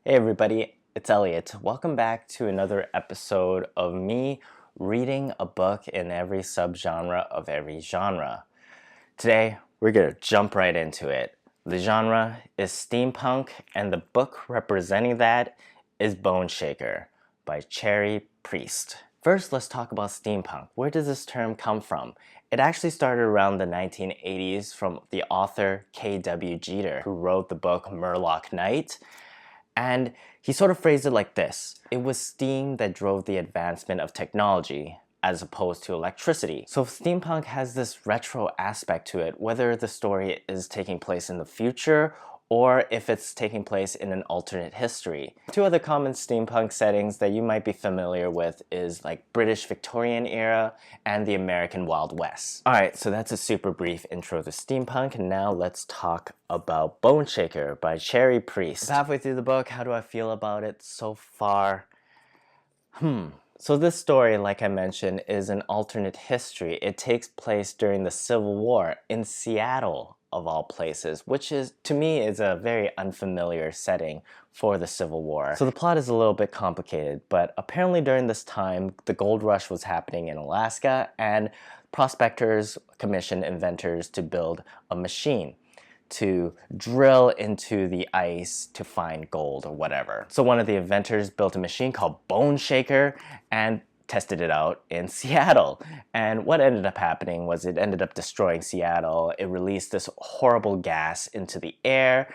Hey everybody, it's Elliot. Welcome back to another episode of me reading a book in every subgenre of every genre. Today, we're going to jump right into it. The genre is steampunk, and the book representing that is Boneshaker by Cherie Priest. First, let's talk about steampunk. Where does this term come from? It actually started around the 1980s from the author K.W. Jeter, who wrote the book Murloc Night. And he sort of phrased it like this: it was steam that drove the advancement of technology as opposed to electricity. So steampunk has this retro aspect to it, whether the story is taking place in the future or if it's taking place in an alternate history. Two other common steampunk settings that you might be familiar with is like British Victorian era and the American Wild West. Alright, so that's a super brief intro to steampunk, and now let's talk about Boneshaker by Cherie Priest. I'm halfway through the book. How do I feel about it so far? So this story, like I mentioned, is an alternate history. It takes place during the Civil War in Seattle, of all places, which is, to me, is a very unfamiliar setting for the Civil War. So the plot is a little bit complicated, but apparently during this time, the gold rush was happening in Alaska, and prospectors commissioned inventors to build a machine to drill into the ice to find gold or whatever. So one of the inventors built a machine called Boneshaker and tested it out in Seattle. And what ended up happening was it ended up destroying Seattle. It released this horrible gas into the air.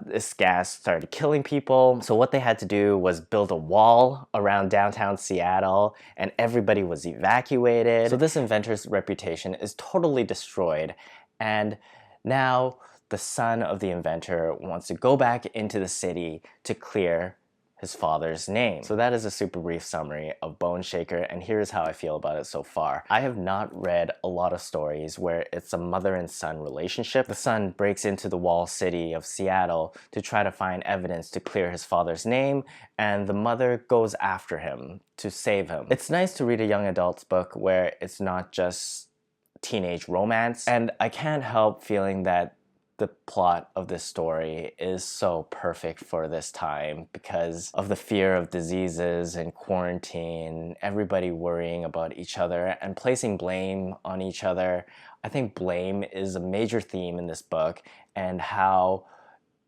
This gas started killing people. So what they had to do was build a wall around downtown Seattle, and everybody was evacuated. So this inventor's reputation is totally destroyed, and now the son of the inventor wants to go back into the city to clear his father's name. So that is a super brief summary of Boneshaker, and here's how I feel about it so far. I have not read a lot of stories where it's a mother and son relationship. The son breaks into the walled city of Seattle to try to find evidence to clear his father's name, and the mother goes after him to save him. It's nice to read a young adult's book where it's not just teenage romance, and I can't help feeling that the plot of this story is so perfect for this time because of the fear of diseases and quarantine, everybody worrying about each other and placing blame on each other. I think blame is a major theme in this book, and how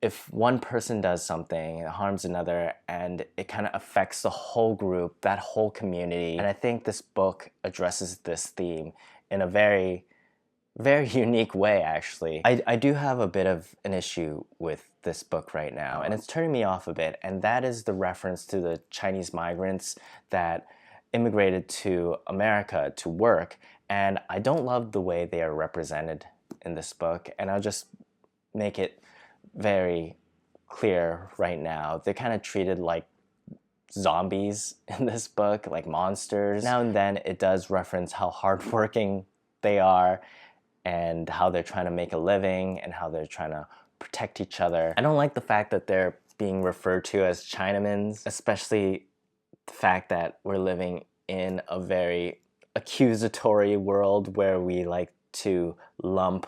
if one person does something, it harms another, and it kind of affects the whole group, that whole community. And I think this book addresses this theme in a very unique way, actually. I do have a bit of an issue with this book right now, and it's turning me off a bit, and that is the reference to the Chinese migrants that immigrated to America to work, and I don't love the way they are represented in this book, and I'll just make it very clear right now. They're kind of treated like zombies in this book, like monsters. Now and then it does reference how hardworking they are, and how they're trying to make a living, and how they're trying to protect each other. I don't like the fact that they're being referred to as Chinamans, especially the fact that we're living in a very accusatory world where we like to lump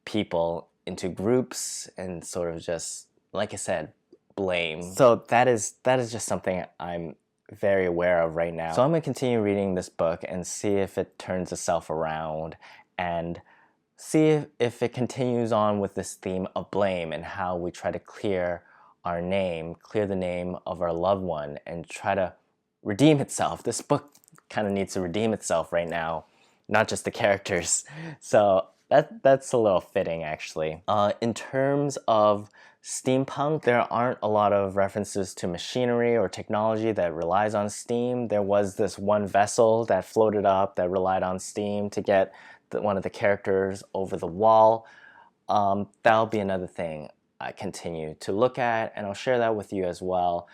people into groups and sort of just, like I said, blame. So that is just something I'm very aware of right now. So I'm gonna continue reading this book and see if it turns itself around, and see if it continues on with this theme of blame and how we try to clear our name, clear the name of our loved one, and try to redeem itself. This book kind of needs to redeem itself right now, not just the characters. So that's a little fitting, actually. In terms of steampunk, there aren't a lot of references to machinery or technology that relies on steam. There was this one vessel that floated up that relied on steam to get one of the characters over the wall. That'll be another thing I continue to look at, and I'll share that with you as well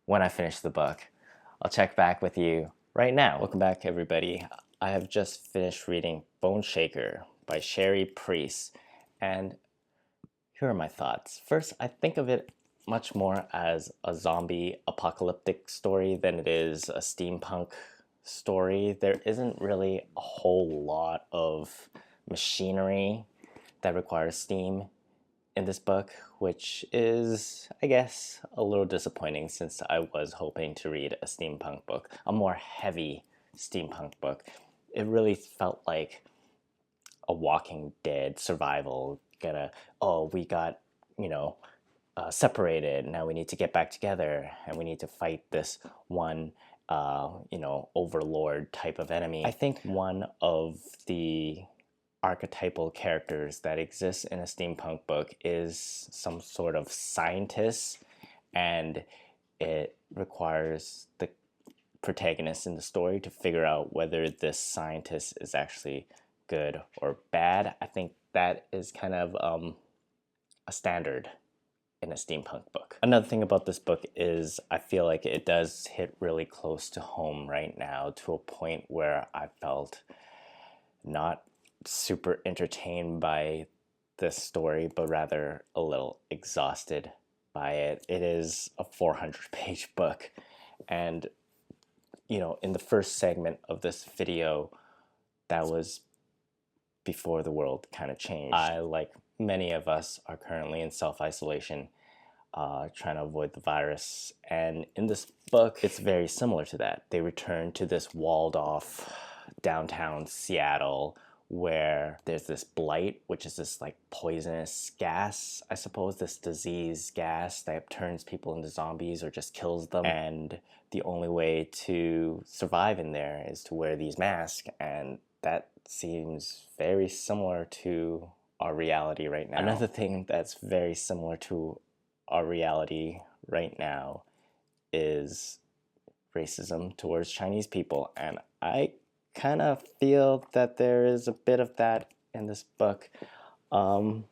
when I finish the book. I'll check back with you right now. Welcome back, everybody. I have just finished reading Boneshaker by Cherie Priest, and here are my thoughts. First, I think of it much more as a zombie apocalyptic story than it is a steampunk story. There isn't really a whole lot of machinery that requires steam in this book, which is, I guess, a little disappointing since I was hoping to read a steampunk book, a more heavy steampunk book. It really felt like a Walking Dead survival. We got, separated. Now we need to get back together and we need to fight this one, overlord type of enemy. I think one of the archetypal characters that exists in a steampunk book is some sort of scientist, and it requires the protagonist in the story to figure out whether this scientist is actually good or bad. I think that is kind of a standard in a steampunk book. Another thing about this book is I feel like it does hit really close to home right now, to a point where I felt not super entertained by this story, but rather a little exhausted by it. It is a 400-page book, and in the first segment of this video, that was before the world kind of changed. I, like many of us, are currently in self-isolation, trying to avoid the virus, and in this book it's very similar to that. They return to this walled off downtown Seattle where there's this blight, which is this like poisonous gas, I suppose, this disease gas that turns people into zombies or just kills them. And the only way to survive in there is to wear these masks, and that seems very similar to our reality right now. Another thing that's very similar to our reality right now is racism towards Chinese people, and I kind of feel that there is a bit of that in this book. I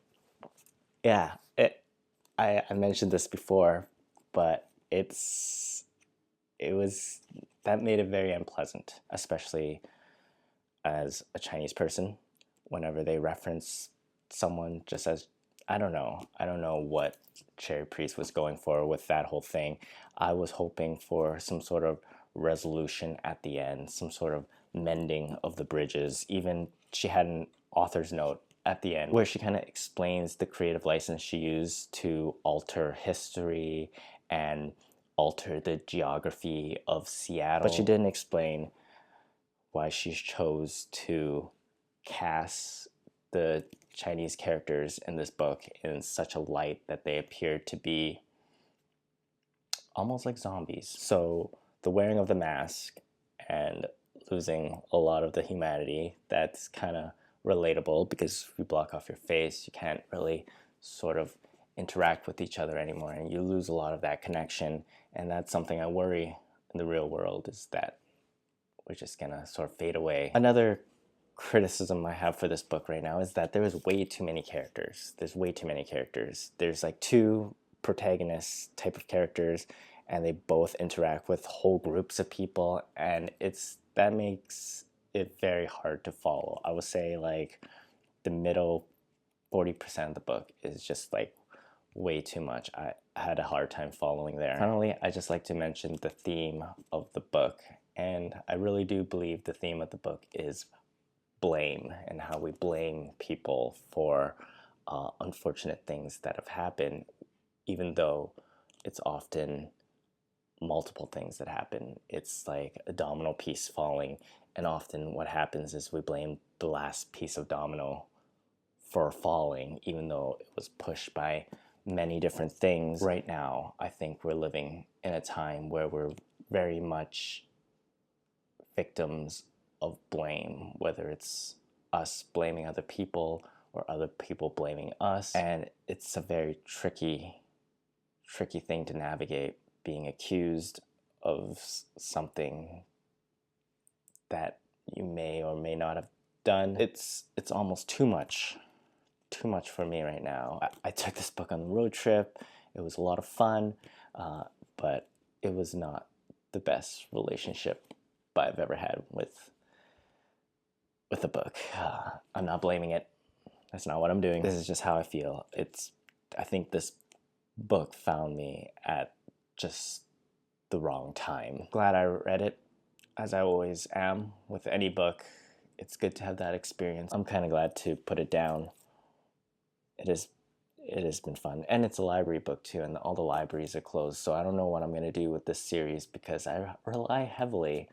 mentioned this before, but that made it very unpleasant, especially as a Chinese person, whenever they reference someone just as, I don't know what Cherie Priest was going for with that whole thing. I was hoping for some sort of resolution at the end, some sort of mending of the bridges. Even she had an author's note at the end where she kind of explains the creative license she used to alter history and alter the geography of Seattle. But she didn't explain why she chose to cast the Chinese characters in this book in such a light that they appeared to be almost like zombies. So the wearing of the mask and losing a lot of the humanity, that's kind of relatable, because if you block off your face, you can't really sort of interact with each other anymore, and you lose a lot of that connection. And that's something I worry in the real world, is that we're just gonna sort of fade away. Another criticism I have for this book right now is that there is way too many characters. There's way too many characters. There's like two protagonist type of characters, and they both interact with whole groups of people, and that makes it very hard to follow. I would say like the middle 40% of the book is just like way too much. I had a hard time following there. Finally, I just like to mention the theme of the book, and I really do believe the theme of the book is blame, and how we blame people for unfortunate things that have happened, even though it's often multiple things that happen. It's like a domino piece falling, and often what happens is we blame the last piece of domino for falling, even though it was pushed by many different things. Right now, I think we're living in a time where we're very much victims of blame, whether it's us blaming other people or other people blaming us. And it's a very tricky thing to navigate, being accused of something that you may or may not have done. It's almost too much for me right now. I took this book on the road trip. It was a lot of fun, but it was not the best relationship I've ever had with a book. I'm not blaming it. That's not what I'm doing. This is just how I feel. I think this book found me at just the wrong time. Glad I read it, as I always am with any book. It's good to have that experience. I'm kind of glad to put it down. It it has been fun. And it's a library book too, and all the libraries are closed. So I don't know what I'm going to do with this series because I rely heavily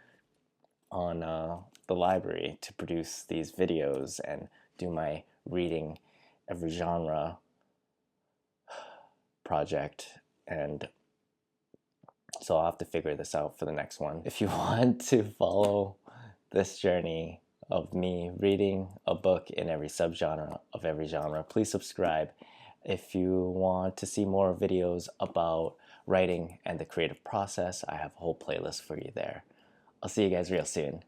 on the library to produce these videos and do my reading every genre project. And so I'll have to figure this out for the next one. If you want to follow this journey of me reading a book in every subgenre of every genre, please subscribe. If you want to see more videos about writing and the creative process, I have a whole playlist for you there. I'll see you guys real soon.